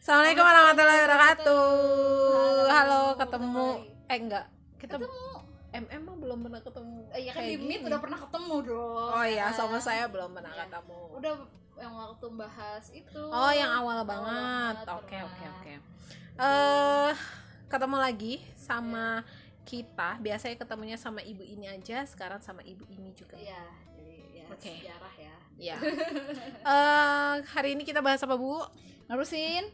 Assalamualaikum warahmatullahi wabarakatuh. Halo, ketemu. Enggak. Kita MM mah belum pernah ketemu. Iya kan di Meet udah pernah ketemu dong. Oh iya, kan? sama saya belum pernah ketemu. Udah yang waktu bahas itu. Oh, yang awal banget. Oke. Ketemu lagi sama kita. Biasanya ketemunya sama ibu ini aja, sekarang sama ibu ini juga. Iya, Oke. sejarah ya. Ya. Hari ini kita bahas apa, Bu? Nerusin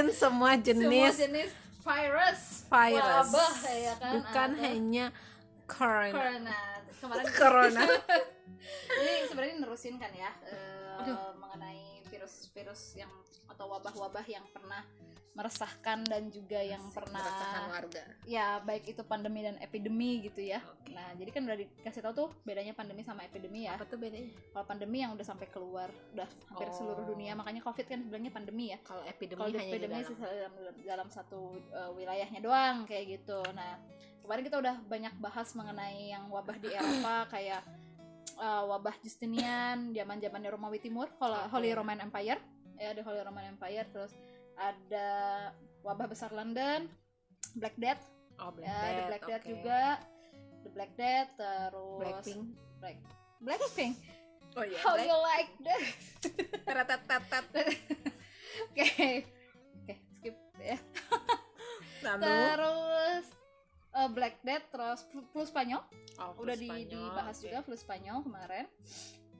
semua jenis virus. Wabah, ya kan? Bukan hanya corona. Corona. Jadi sebenarnya nerusin kan ya mengenai virus-virus yang atau wabah-wabah yang pernah meresahkan dan juga yang pernah meresahkan warga. Ya, baik itu pandemi dan epidemi gitu ya. Okay. Nah, jadi kan udah dikasih tahu tuh bedanya pandemi sama epidemi ya. Apa tuh bedanya? Kalau pandemi yang udah sampai keluar, udah hampir seluruh dunia, makanya Covid kan bilangnya pandemi ya. Kalau epidemi hanya dalam satu wilayahnya doang kayak gitu. Nah, kemarin kita udah banyak bahas mengenai yang wabah di Eropa kayak wabah Justinian, zaman-zamannya Romawi Timur, Holy Roman Empire. Ya, ada Holy Roman Empire, terus ada wabah besar London, Black Death. The Black Death juga. The Black Death, terus Blackpink. Oh iya. How you like that? Oke, skip ya. Terus Black Death, terus flu Spanyol. Udah dibahas juga flu Spanyol kemarin.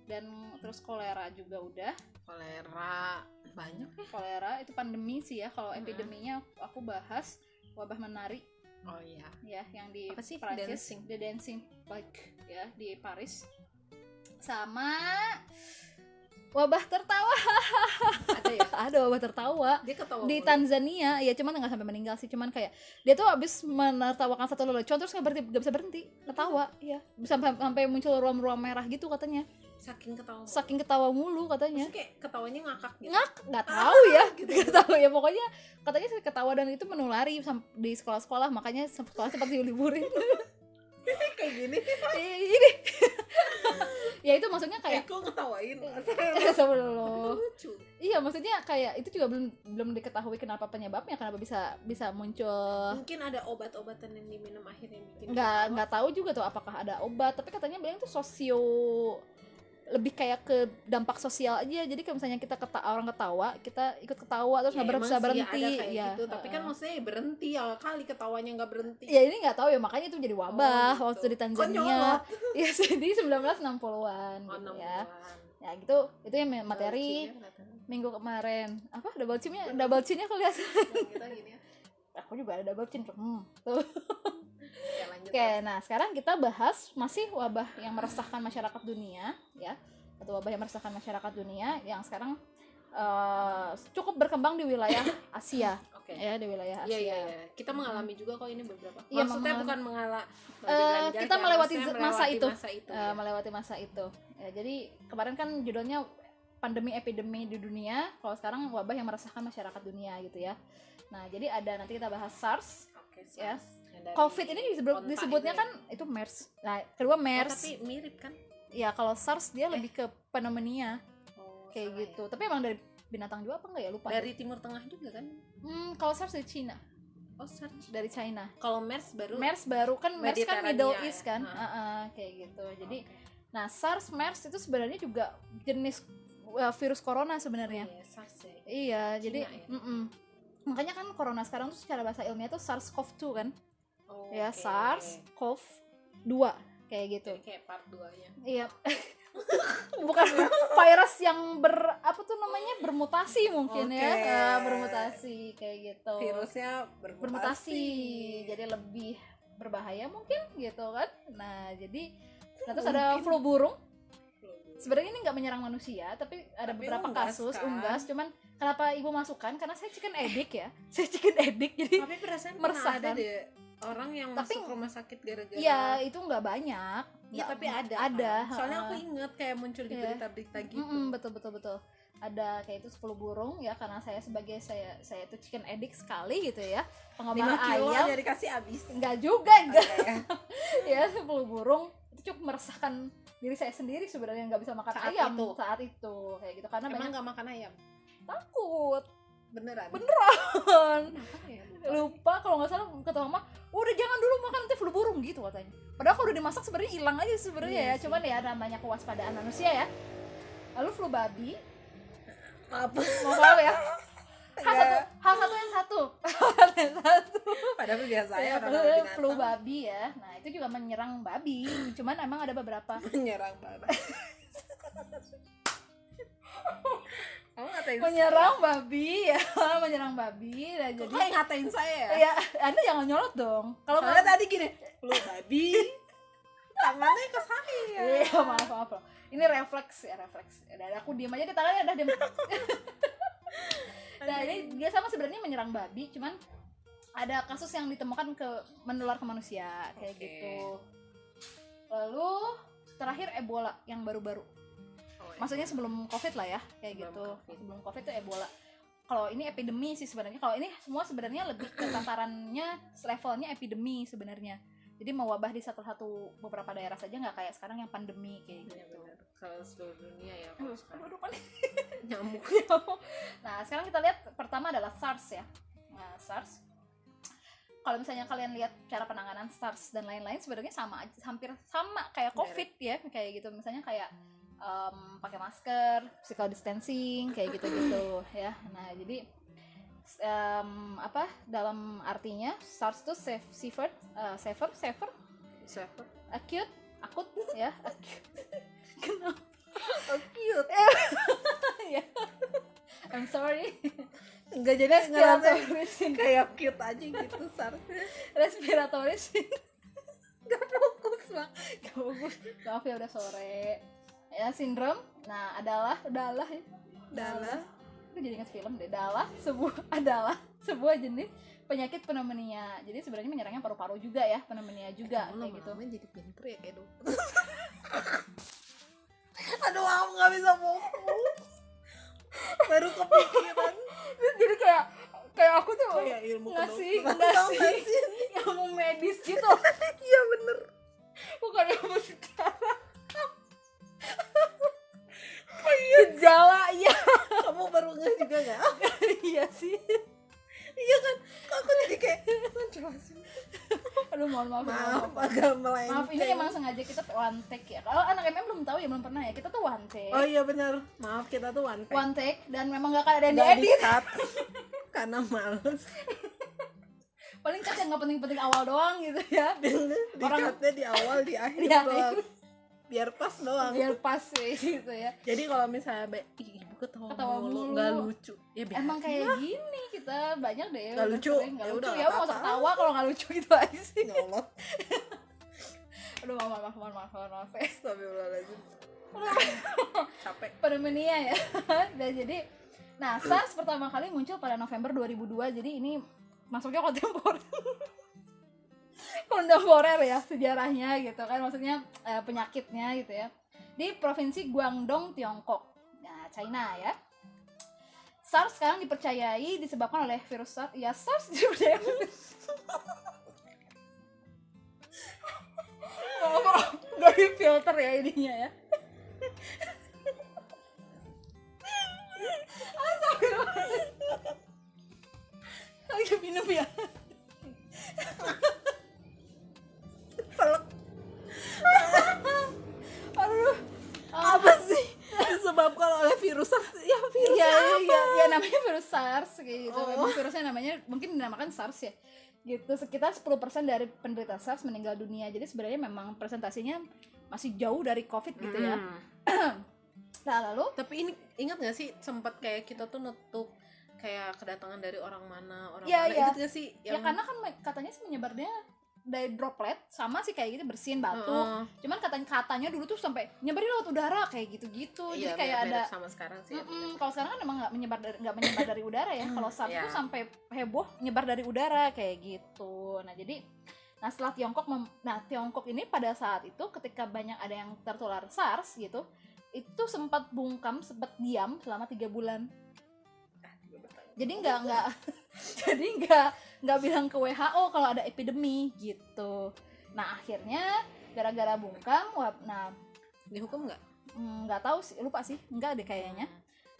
Dan terus kolera juga udah. Kolera banyak ya. Kolera itu pandemi sih ya. Kalau epideminya aku bahas wabah menari. Oh iya. Ya, yang di Prancis, The Dancing Plague ya di Paris. Sama wabah tertawa. Ada ya? Ada wabah tertawa. Dia ketawa di Tanzania ya, cuman nggak sampai meninggal sih, cuman kayak dia tuh abis menertawakan satu lelucon terus nggak bisa berhenti ketawa. Iya, bisa sampai muncul ruam-ruam merah gitu katanya. Saking ketawa mulu katanya. Terus kayak ketawanya ngakak gitu. Nggak tahu ya, gitu. Nggak tahu ya, pokoknya katanya ketawa dan itu menulari di sekolah-sekolah, makanya sekolah sempat diliburin. Kayak gini. Ini. Ya itu maksudnya kayak kok ngetawain. Sebelum lucu. Iya, maksudnya kayak itu juga belum diketahui kenapa penyebabnya, kenapa bisa muncul. Mungkin ada obat-obatan yang diminum akhirnya bikin. Nggak tahu juga tuh apakah ada obat, tapi katanya bilang itu lebih kayak ke dampak sosial aja. Jadi kalau misalnya orang ketawa, kita ikut ketawa terus nggak bisa berhenti ya, gitu. Tapi kan maksudnya berhenti ya kali ketawanya nggak berhenti. Ya ini nggak tahu ya, makanya itu jadi wabah gitu. Waktu di Tanzania. Ya jadi 1960-an gitu ya. Ya gitu, itu yang materi minggu kemarin. Apa double chin-nya kelihatan. Kita gini ya. Aku juga ada double chin. Tuh. Lanjut. Oke, nah sekarang kita bahas masih wabah yang meresahkan masyarakat dunia ya, atau wabah yang meresahkan masyarakat dunia yang sekarang cukup berkembang di wilayah Asia. Ya, di wilayah Asia. Iya. Kita mengalami juga kok ini beberapa. Iya, maksudnya bukan kita melewati masa itu. Ya. Melewati masa itu. Ya, jadi kemarin kan judulnya pandemi epidemi di dunia, kalau sekarang wabah yang meresahkan masyarakat dunia gitu ya. Nah, jadi ada nanti kita bahas SARS. Ya. COVID ini disebutnya kan itu MERS. Nah, kedua MERS. Tapi mirip kan? Ya, kalau SARS dia lebih ke pneumonia. Kayak gitu. Ya. Tapi emang dari binatang juga apa enggak ya, lupa. Dari Timur Tengah juga kan? Kalau SARS dari Cina. SARS dari China. Kalau MERS baru kan MERS kan Middle East kan. Ya? Kayak gitu. Jadi nah, SARS, MERS itu sebenarnya juga jenis virus corona sebenarnya. SARS ya. Iya, Cina, jadi ya? Makanya kan corona sekarang tuh secara bahasa ilmiah tuh SARS-CoV-2 kan. Ya, Okay. SARS-CoV-2 kayak gitu. Kayak part 2-nya. Iya. Bukan virus yang bermutasi mungkin ya. Bermutasi kayak gitu. Virusnya bermutasi. Jadi lebih berbahaya mungkin gitu kan. Nah, terus ada flu burung. Sebenarnya ini nggak menyerang manusia, tapi ada beberapa kasus unggas. Cuman kenapa ibu masukkan? Karena saya chicken addict ya. Jadi tapi perasaan meresahkan. Ada deh orang yang masuk rumah sakit gara-gara. Ya, itu nggak banyak. Iya, tapi ada. Kan? Soalnya aku ingat kayak muncul di berita-berita gitu. Betul. Ada kayak itu flu burung ya, karena saya itu chicken addict sekali gitu ya. Penggemar 5 kilo ayam. aja dikasih habis. Enggak juga. Okay. Ya, flu burung itu cukup meresahkan diri saya sendiri sebenarnya, nggak bisa makan ayam saat itu kayak gitu, karena emang nggak makan ayam? takut beneran. Beneran. Ya, Lupa kalau nggak salah kata mama, udah jangan dulu makan nanti flu burung gitu katanya. Padahal kalau udah dimasak sebenarnya hilang aja sebenarnya Iya ya. sih. Cuman ya namanya kewaspadaan manusia ya. Lalu flu babi, Maaf. mau tahu ya? Hal satu yang satu. Padahal biasanya Ya, orang binatang flu babi ya. Nah, itu juga menyerang babi. Cuman emang ada beberapa menyerang babi. Kamu ngatain menyerang babi ya, menyerang babi. Nah, saya. jadi Kok kayak ngatain saya ya? ya Anda jangan nyolot dong. Kalau Soalnya tadi gini, lu babi, tangannya ke saya. iya, maaf. Ini refleks ya, refleks. Dan aku diem aja di tangannya udah diem. Nah, ini dia sama sebenarnya menyerang babi, cuman ada kasus yang ditemukan menular ke manusia kayak Oke. gitu. Lalu terakhir Ebola yang baru-baru. Oh, iya. Maksudnya sebelum Covid lah ya, kayak Sebelum gitu. Covid. Sebelum Covid itu Ebola. Kalau ini epidemi sih sebenarnya. Kalau ini semua sebenarnya lebih ke tatarannya levelnya epidemi sebenarnya. Jadi mewabah di satu beberapa daerah saja, nggak kayak sekarang yang pandemi kayak Iya, gitu. benar. Kalau seluruh dunia ya, kalau sekarang Aduh, panik. nyamuk. Nah, sekarang kita lihat pertama adalah SARS ya. Nah, SARS. Kalau misalnya kalian lihat cara penanganan SARS dan lain-lain sebenarnya sama aja, hampir sama kayak COVID ya, kayak gitu. Misalnya kayak pakai masker, physical distancing, kayak gitu-gitu ya. Nah, jadi dalam artinya SARS itu safer, Siapa? akut ya, acute. Kenapa? Oh, cute. Ya. I'm sorry. Enggak, jadi ngerasa Respiratory syndrome. kayak cute aja gitu sarfnya. Respiratory syndrome. Gak fokus bang. Gak bagus. Maaf ya udah sore. Ya, sindrom. Nah, adalah ya. Dalah. Aku jadi ingat film deh. Adalah sebuah jenis penyakit pneumonia. Jadi sebenarnya menyerangnya paru-paru juga ya, pneumonia juga kayak gitu. Lama-lama jadi pinter ya kayak dokter. Aduh, aku nggak bisa fokus. Baru kepikiran. Jadi kayak aku tuh Kayak ilmu ngasih kedokteran. ilmu medis gitu. Iya bener. Bukan ilmu sejarah. Gejala ya. Kamu baru nggak juga nggak? Iya sih. Iya kan? Kok aku jadi kayak jelasin. Aduh, mohon maaf. Maaf, agak melenceng. Maaf, ini emang sengaja kita one take ya. Kalau anak MM belum tahu ya, belum pernah ya. Kita tuh one take. Oh iya bener. Maaf, kita tuh one take. One take dan memang gak akan ada yang Nggak diedit. di-cut. Karena males. Paling cut yang gak penting-penting awal doang gitu ya. Di-cutnya di awal, di akhir Di akhir. doang. Biar pas doang. Biar pas gitu ya. Jadi kalau misalnya ibu ketawa Ketawa mulu mulu. nggak lucu. Ya biasa. Emang kayak gini kita banyak deh. Nggak udah lucu. sering nggak Ya lucu udah, ya. nggak Mau usah apa-apa. ketawa kalau nggak lucu gitu aja sih. nyolot. Aduh, maaf. Astagfirullahaladzim. Capek. Pneumonia ya. Dan jadi, nah SARS pertama kali muncul pada November 2002. Jadi ini masuknya kontemporer ya sejarahnya gitu kan, maksudnya penyakitnya gitu ya, di provinsi Guangdong, Tiongkok, nah China ya. SARS sekarang dipercayai disebabkan oleh virus SARS. Ya, SARS dipercayai. Gak di filter ya ininya ya. Lagi minum ya. Selek. Aduh. Apa sih? Disebabkan oleh virus SARS. Ya virus apa? Ya namanya virus SARS kayak gitu. Oh. Memang virusnya namanya mungkin dinamakan SARS ya. Gitu, sekitar 10% dari penderita SARS meninggal dunia. Jadi sebenarnya memang presentasinya masih jauh dari COVID gitu ya. Nah, lalu Tapi ini ingat gak sih sempat kayak kita tuh nutup kayak kedatangan dari orang mana Iya, mana, iya. ingat gak sih? ya karena kan katanya sih menyebarnya dari droplet, sama sih kayak gitu, bersihin batuk. Cuman katanya dulu tuh sampai nyebar lewat udara kayak gitu-gitu. Iya, Jadi kayak ada sama sekarang sih. kalau sekarang kan emang nggak menyebar dari udara ya. Kalau SARS Iya. tuh sampai heboh nyebar dari udara kayak gitu. Nah setelah Tiongkok ini pada saat itu ketika banyak ada yang tertular SARS gitu, itu sempat diam selama 3 bulan. Jadi nggak bilang ke WHO kalau ada epidemi gitu. Nah akhirnya gara-gara bungkam, dihukum Dihukum nggak? nggak tahu sih, lupa sih, nggak deh kayaknya.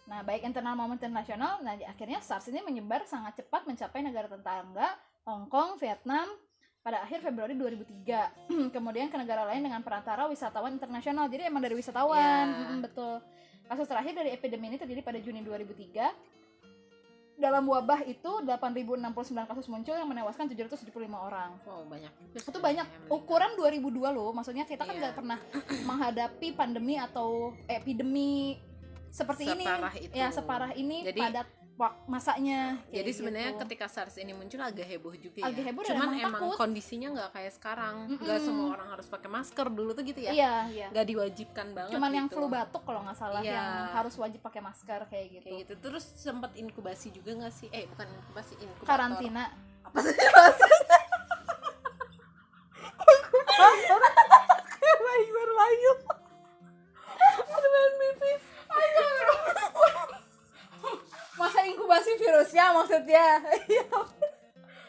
Nah, baik internal maupun internasional. Nah, akhirnya SARS ini menyebar sangat cepat mencapai negara tetangga, Hong Kong, Vietnam pada akhir Februari 2003. Kemudian ke negara lain dengan perantara wisatawan internasional. Jadi emang dari wisatawan. Betul. Kasus terakhir dari epidemi ini terjadi pada Juni 2003. Dalam wabah itu 8.069 kasus muncul yang menewaskan 775 orang. Wow, banyak. Itu banyak. Ukuran 2002 loh. Maksudnya kita kan nggak pernah menghadapi pandemi atau epidemi seperti separah ini. Itu. Ya, separah ini. Jadi, pada masanya. Jadi sebenarnya ketika SARS ini muncul agak heboh juga ya. Agak heboh, cuman dan emang takut. Kondisinya nggak kayak sekarang. Nggak semua orang harus pakai masker dulu tuh gitu ya. Iya. Nggak diwajibkan banget. Cuman gitu. yang flu batuk kalau nggak salah yang harus wajib pakai masker kayak gitu. Kayak gitu. Terus sempat inkubasi juga nggak sih? Bukan inkubasi, inkubator. Karantina. Apa sih maksudnya? Bayi baru lahir. Aduh, pipis. Masa inkubasi virusnya maksudnya.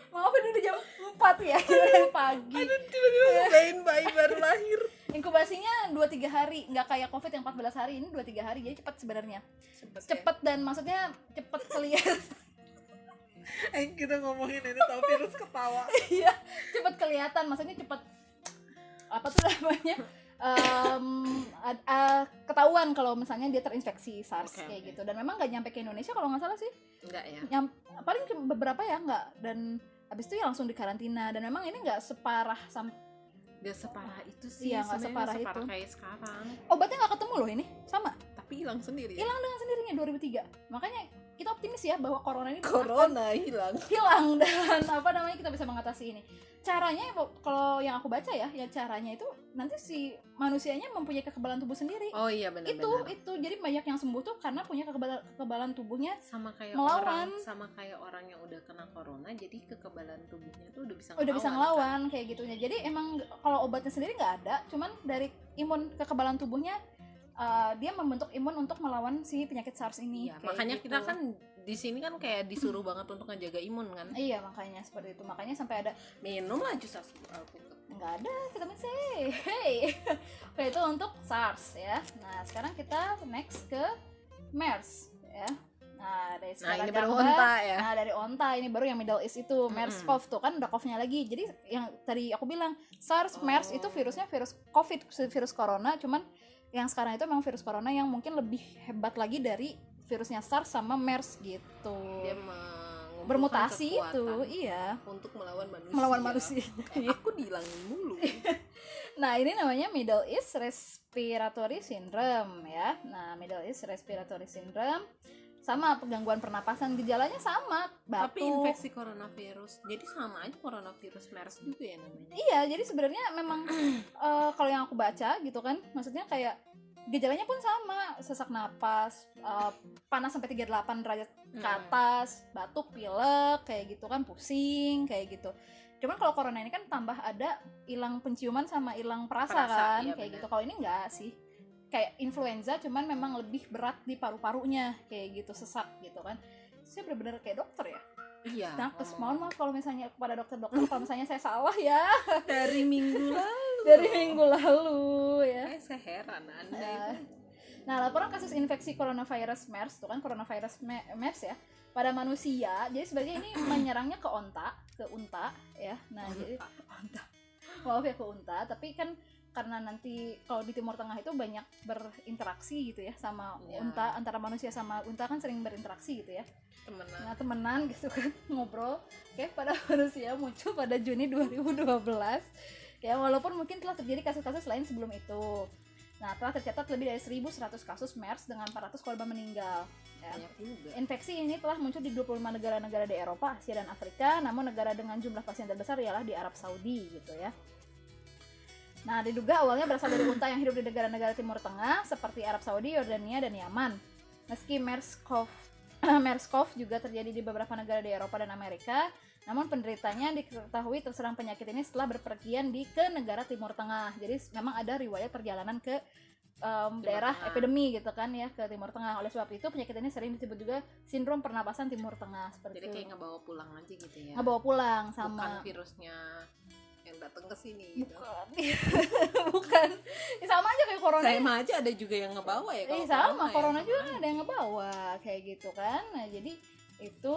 Maaf ini udah jam 4 ya, dari pagi. Aduh, tiba-tiba bayi baru lahir. Inkubasinya 2-3 hari, nggak kayak COVID yang 14 hari, ini 2-3 hari, jadi cepat sebenarnya. Cepat dan maksudnya cepat kelihatan. Kita ngomongin ini tahu virus ketawa. Iya, cepat kelihatan, maksudnya cepat apa tuh namanya? Ketahuan kalau misalnya dia terinfeksi SARS kayak gitu. Dan memang nggak nyampe ke Indonesia kalau nggak salah sih. Enggak ya. Paling beberapa ya nggak, dan habis itu ya langsung dikarantina. Dan memang ini nggak separah Gak separah itu sih. Iya, nggak separah itu. Kayak sekarang. Obatnya nggak ketemu loh ini, sama. Tapi hilang sendiri. Hilang dengan sendirinya 2003. Makanya kita optimis ya bahwa corona ini hilang dan apa namanya kita bisa mengatasi ini. Caranya kalau yang aku baca ya caranya itu nanti si manusianya mempunyai kekebalan tubuh sendiri. Oh iya benar. Itu jadi banyak yang sembuh tuh karena punya kekebalan tubuhnya sama kayak melawan. Sama kayak orang yang udah kena corona, jadi kekebalan tubuhnya tuh udah bisa ngelawan kan? Kayak gitunya. Jadi emang kalau obatnya sendiri nggak ada, cuman dari kekebalan tubuhnya dia membentuk imun untuk melawan si penyakit SARS ini. Iya, makanya gitu. Kita kan di sini kan kayak disuruh banget untuk ngejaga imun kan. Iya, makanya seperti itu. Makanya sampai ada minumlah jus alpukat. Nggak ada vitamin C. Oke, itu untuk SARS ya. Nah, sekarang kita next ke MERS ya. Nah, dari ini baru onta ya. Nah, dari onta ini baru yang Middle East itu MERS-CoV tuh kan udah CoV-nya lagi. Jadi yang tadi aku bilang SARS, MERS itu virusnya virus COVID, virus corona, cuman yang sekarang itu memang virus corona yang mungkin lebih hebat lagi dari virusnya SARS sama MERS gitu. Dia bermutasi itu, iya. Untuk melawan manusia. Aku dihilangin mulu. Nah, ini namanya Middle East Respiratory Syndrome ya. Nah, Middle East Respiratory Syndrome sama gangguan pernapasan, gejalanya sama, batuk. Tapi infeksi coronavirus. Jadi sama aja coronavirus MERS juga ya namanya. Iya, jadi sebenarnya memang kalau yang aku baca gitu kan, maksudnya kayak gejalanya pun sama, sesak napas, panas sampai 38 derajat ke atas, batuk, pilek, kayak gitu kan, pusing, kayak gitu. Cuman kalau corona ini kan tambah ada hilang penciuman sama hilang perasa kan, iya, kayak bener. Gitu. Kalau ini enggak sih. Kayak influenza, cuman memang lebih berat di paru-parunya, kayak gitu, sesak gitu kan. Saya benar-benar kayak dokter ya. Iya. Nah, mohon maaf kalau misalnya kepada dokter-dokter kalau misalnya saya salah ya. Dari minggu lalu ya. Saya heran Anda itu. Nah, laporan kasus infeksi coronavirus MERS, itu kan coronavirus MERS ya, pada manusia. Jadi sebenarnya ini menyerangnya ke unta ya. Nah, jadi unta. Maaf ya, ke unta, tapi kan karena nanti kalau di Timur Tengah itu banyak berinteraksi gitu ya sama unta, antara manusia sama unta kan sering berinteraksi gitu ya. Temenan gitu kan, ngobrol. Oke, pada manusia muncul pada Juni 2012. Ya, walaupun mungkin telah terjadi kasus-kasus lain sebelum itu. Nah, telah tercatat lebih dari 1.100 kasus MERS dengan 400 korban meninggal. Ya. Infeksi ini telah muncul di 25 negara-negara di Eropa, Asia, dan Afrika. Namun negara dengan jumlah pasien terbesar ialah di Arab Saudi gitu ya. Nah, diduga awalnya berasal dari unta yang hidup di negara-negara Timur Tengah seperti Arab Saudi, Yordania, dan Yaman. Meski MERS-CoV juga terjadi di beberapa negara di Eropa dan Amerika, namun penderitanya diketahui terserang penyakit ini setelah berpergian ke negara Timur Tengah. Jadi memang ada riwayat perjalanan ke daerah epidemi gitu kan ya, ke Timur Tengah. Oleh sebab itu penyakit ini sering disebut juga sindrom pernapasan Timur Tengah seperti itu. Jadi kayak ngebawa pulang aja gitu ya. Ngebawa pulang sama. Bukan virusnya yang datang ke sini gitu. bukan. Bukan. Ya, sama aja kayak corona. Sama aja ada juga yang ngebawa ya kalau Sama corona ya, juga kan ada yang ngebawa kayak gitu kan. Nah jadi itu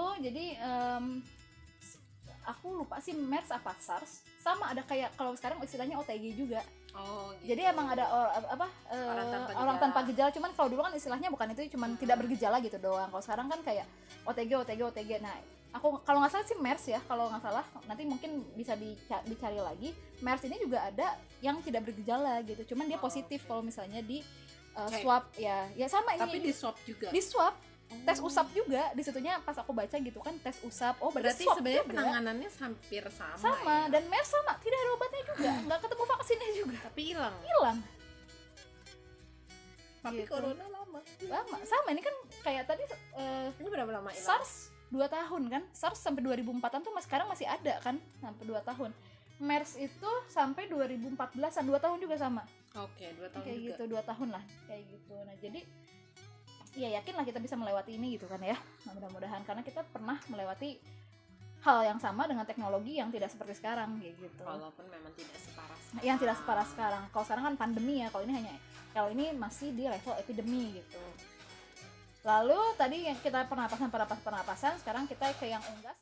aku lupa sih MERS apa SARS, sama ada kayak kalau sekarang istilahnya OTG juga. gitu. Jadi emang ada orang tanpa gejala, cuman kalau dulu kan istilahnya bukan itu, cuman tidak bergejala gitu doang. Kalau sekarang kan kayak OTG. Nah, aku kalau nggak salah sih MERS ya, kalau nggak salah nanti mungkin bisa dicari lagi. MERS ini juga ada yang tidak bergejala gitu, cuman dia positif kalau misalnya di swab ya sama ini. Tapi di swab juga. Di swab, tes usap juga di situnya pas aku baca gitu kan, tes usap. Oh berarti swab sebenarnya juga. penanganannya hampir sama ya? Dan MERS sama, tidak ada obatnya juga, nggak ketemu vaksinnya juga, tapi hilang. Tapi Gitu. corona lama Sama ini kan kayak tadi ini berapa lama hilang? SARS 2 tahun kan, SARS sampai 2004-an tuh sekarang masih ada kan, sampai 2 tahun. MERS itu sampai 2014-an, 2 tahun juga sama. Oke, 2 tahun kayak juga. gitu, 2 tahun lah kayak gitu. Nah jadi ya yakin lah kita bisa melewati ini gitu kan ya. Nah, mudah-mudahan karena kita pernah melewati hal yang sama dengan teknologi yang tidak seperti sekarang kayak gitu. Walaupun memang tidak separah sekarang. Yang tidak separah sekarang. Kalau sekarang kan pandemi ya, kalau ini masih di level epidemi gitu. Lalu tadi yang kita pernapasan, sekarang kita ke yang unggas.